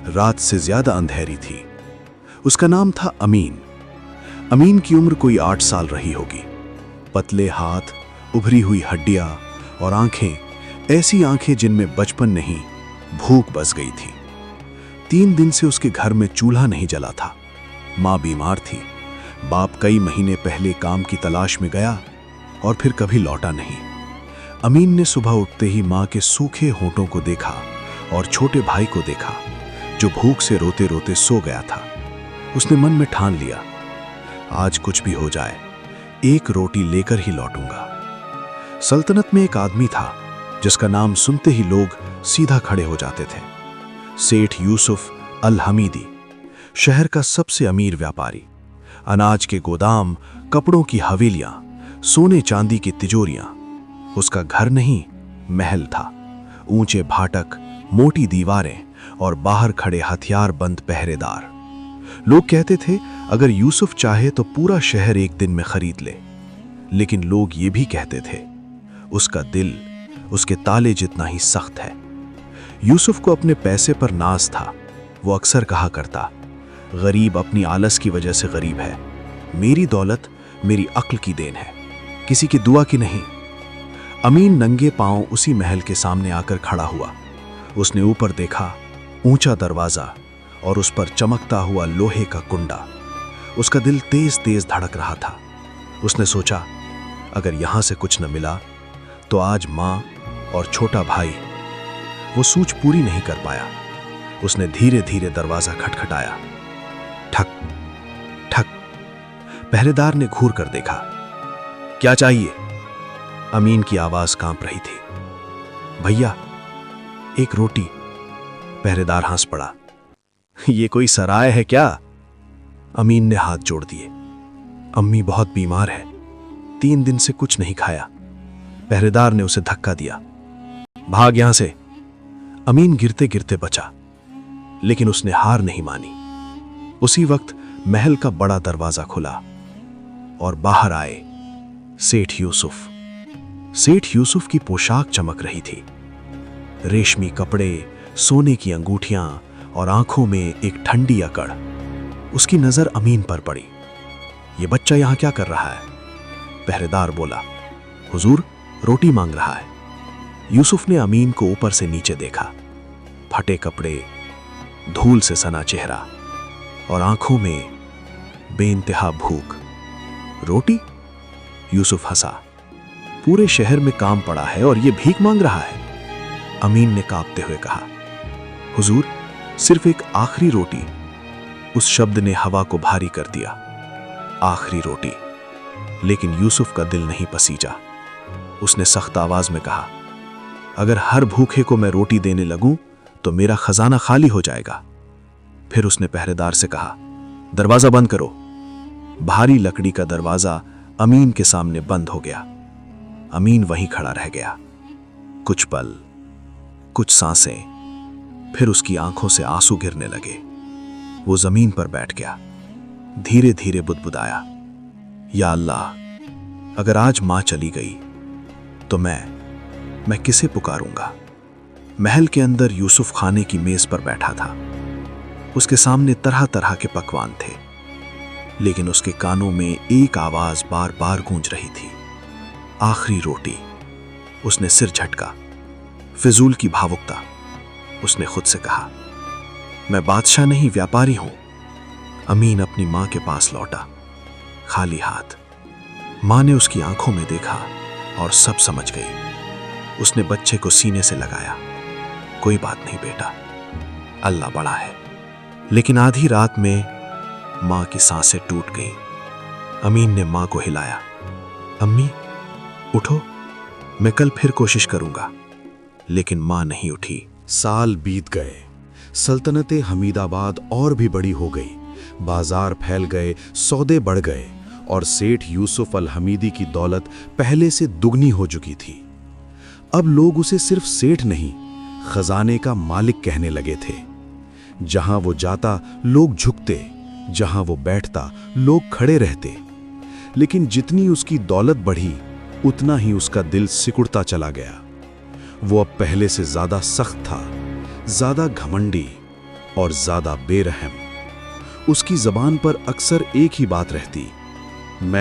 रात से ज्यादा अंधेरी थी। उसका नाम था अमीन। अमीन की उम्र कोई 8 साल रही होगी। पतले हाथ, उभरी हुई हड्डियां और आंखें, ऐसी आंखें जिनमें बचपन नहीं, भूख बस गई थी। 3 दिन से उसके घर में चूल्हा नहीं जला था। माँ बीमार थी। बाप कई महीने पहले काम की तलाश में गया और फिर कभी लौटा नहीं। अमीन ने सुबह उठते ही माँ के सूखे होंठों को देखा और छोटे भाई को देखा जो भूख से रोते रोते सो गया था। उसने मन में ठान लिया, आज कुछ भी हो जाए, एक रोटी लेकर ही लौटूंगा। सल्तनत में एक आदमी था जिसका नाम सुनते ही लोग सीधा खड़े हो जाते थे। सेठ यूसुफ अल हमीदी, शहर का सबसे अमीर व्यापारी। अनाज के गोदाम, कपड़ों की हवेलियां, सोने चांदी की तिजोरियां। उसका घर नहीं, महल था। ऊंचे फाटक, मोटी दीवारें और बाहर खड़े हथियारबंद पहरेदार। लोग कहते थे अगर यूसुफ चाहे तो पूरा शहर एक दिन में खरीद ले। लेकिन लोग ये भी कहते थे उसका दिल उसके ताले जितना ही सख्त है। यूसुफ को अपने पैसे पर नाज था। वो अक्सर कहा करता, गरीब अपनी आलस की वजह से गरीब है। मेरी दौलत मेरी अक्ल की देन है, किसी की दुआ की नहीं। अमीन नंगे पांव उसी महल के सामने आकर खड़ा हुआ। उसने ऊपर देखा, ऊंचा दरवाजा और उस पर चमकता हुआ लोहे का कुंडा। उसका दिल तेज तेज धड़क रहा था। उसने सोचा, अगर यहां से कुछ न मिला तो आज मां और छोटा भाई। वो सूझ पूरी नहीं कर पाया। उसने धीरे धीरे दरवाजा खटखटाया। ठक ठक। पहरेदार ने घूर कर देखा। क्या चाहिए? अमीन की आवाज कांप रही थी। भैया, एक रोटी। पहरेदार हंस पड़ा। ये कोई सराय है क्या? अमीन ने हाथ जोड़ दिए। अम्मी बहुत बीमार है, 3 दिन से कुछ नहीं खाया। पहरेदार ने उसे धक्का दिया। भाग यहां से। अमीन गिरते गिरते बचा, लेकिन उसने हार नहीं मानी। उसी वक्त महल का बड़ा दरवाजा खुला और बाहर आए सेठ यूसुफ। सेठ यूसुफ की पोशाक चमक रही थी। रेशमी कपड़े, सोने की अंगूठियां और आंखों में एक ठंडी अकड़। उसकी नजर अमीन पर पड़ी। यह बच्चा यहां क्या कर रहा है? पहरेदार बोला, हुजूर, रोटी मांग रहा है। यूसुफ ने अमीन को ऊपर से नीचे देखा। फटे कपड़े, धूल से सना चेहरा और आंखों में बेइंतहा भूख। रोटी? यूसुफ हंसा। पूरे शहर में काम पड़ा है और यह भीख मांग रहा है। अमीन ने कांपते हुए कहा, हुजूर, सिर्फ एक आखिरी रोटी। उस शब्द ने हवा को भारी कर दिया। आखिरी रोटी। लेकिन यूसुफ का दिल नहीं पसीजा। उसने सख्त आवाज में कहा, अगर हर भूखे को मैं रोटी देने लगूं तो मेरा खजाना खाली हो जाएगा। फिर उसने पहरेदार से कहा, दरवाजा बंद करो। भारी लकड़ी का दरवाजा अमीन के सामने बंद हो गया। अमीन वहीं खड़ा रह गया। कुछ पल, कुछ सांसें, फिर उसकी आंखों से आंसू गिरने लगे। वो जमीन पर बैठ गया। धीरे धीरे बुदबुदाया, या अल्लाह, अगर आज मां चली गई तो मैं किसे पुकारूंगा? महल के अंदर यूसुफ खाने की मेज पर बैठा था। उसके सामने तरह तरह के पकवान थे, लेकिन उसके कानों में एक आवाज बार बार गूंज रही थी, आखिरी रोटी। उसने सिर झटका। फिजूल की भावुकता। उसने खुद से कहा, मैं बादशाह नहीं, व्यापारी हूं। अमीन अपनी मां के पास लौटा, खाली हाथ। मां ने उसकी आंखों में देखा और सब समझ गई। उसने बच्चे को सीने से लगाया। कोई बात नहीं बेटा, अल्लाह बड़ा है। लेकिन आधी रात में मां की सांसें टूट गईं। अमीन ने मां को हिलाया। अम्मी, उठो, मैं कल फिर कोशिश करूंगा। लेकिन मां नहीं उठी। साल बीत गए। सल्तनत हमीदाबाद और भी बड़ी हो गई। बाजार फैल गए, सौदे बढ़ गए और सेठ यूसुफ अल हमीदी की दौलत पहले से दुगनी हो चुकी थी। अब लोग उसे सिर्फ सेठ नहीं, खजाने का मालिक कहने लगे थे। जहां वो जाता लोग झुकते, जहां वो बैठता लोग खड़े रहते। लेकिन जितनी उसकी दौलत बढ़ी, उतना ही उसका दिल सिकुड़ता चला गया। वो अब पहले से ज्यादा सख्त था, ज्यादा घमंडी और ज्यादा बेरहम। उसकी जबान पर अक्सर एक ही बात रहती, मैं